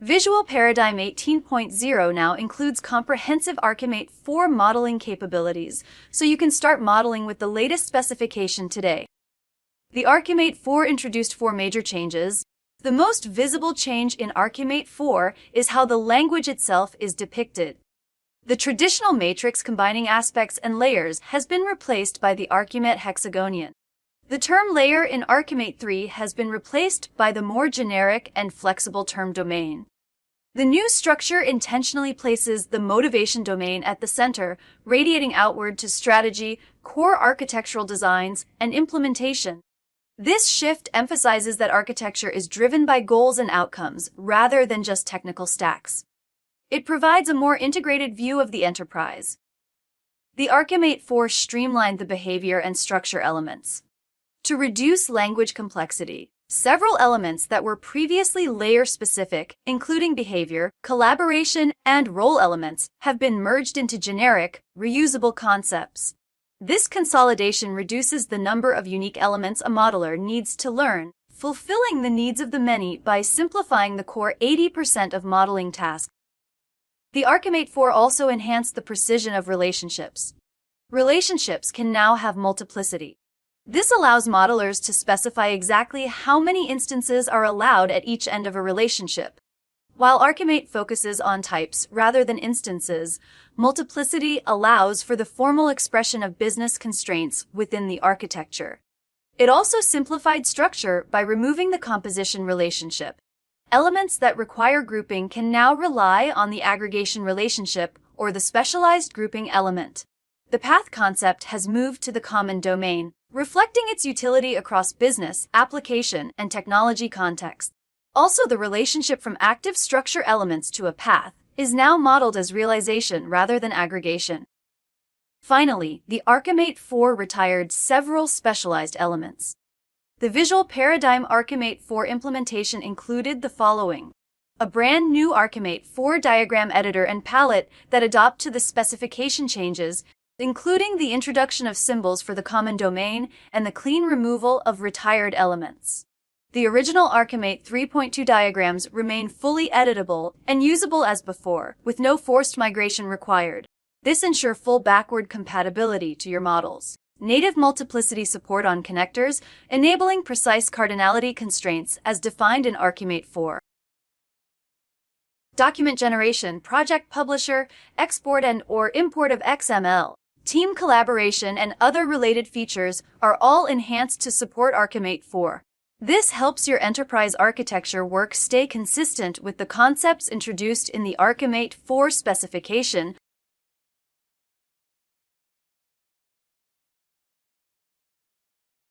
VisualParadigm 18.0 now includes comprehensive ArchiMate 4 modeling capabilities, so you can start modeling with the latest specification today. The ArchiMate 4 introduced 4 major changes. The most visible change in ArchiMate 4 is how the language itself is depicted. The traditional matrix combining aspects and layers has been replaced by the ArchiMate Hexagonion. The term layer in ArchiMate 3 has been replaced by the more generic and flexible term domain. The new structure intentionally places the motivation domain at the center, radiating outward to strategy, core architectural designs, and implementation. This shift emphasizes that architecture is driven by goals and outcomes, rather than just technical stacks. It provides a more integrated view of the enterprise. The ArchiMate 4 streamlined the behavior and structure elements. To reduce language complexity, several elements that were previously layer-specific, including behavior, collaboration, and role elements, have been merged into generic, reusable concepts. This consolidation reduces the number of unique elements a modeler needs to learn, fulfilling the needs of the many by simplifying the core 80% of modeling tasks. The ArchiMate 4 also enhanced the precision of relationships. Relationships can now have multiplicity. This allows modelers to specify exactly how many instances are allowed at each end of a relationship. While ArchiMate focuses on types rather than instances, multiplicity allows for the formal expression of business constraints within the architecture. It also simplified structure by removing the composition relationship. Elements that require grouping can now rely on the aggregation relationship or the specialized grouping element. The path concept has moved to the common domain, reflecting its utility across business, application, and technology contexts. Also, the relationship from active structure elements to a path is now modeled as realization rather than aggregation. Finally, the ArchiMate 4 retired several specialized elements. The VisualParadigm ArchiMate 4 implementation included the following: a brand new ArchiMate 4 diagram editor and palette that adapt to the specification changes, including the introduction of symbols for the common domain and the clean removal of retired elements. The original ArchiMate 3.2 diagrams remain fully editable and usable as before, with no forced migration required. This ensures full backward compatibility to your models. Native multiplicity support on connectors, enabling precise cardinality constraints as defined in ArchiMate 4. Document generation, project publisher, export and/or import of XML, team collaboration, and other related features are all enhanced to support ArchiMate 4. This helps your enterprise architecture work stay consistent with the concepts introduced in the ArchiMate 4 specification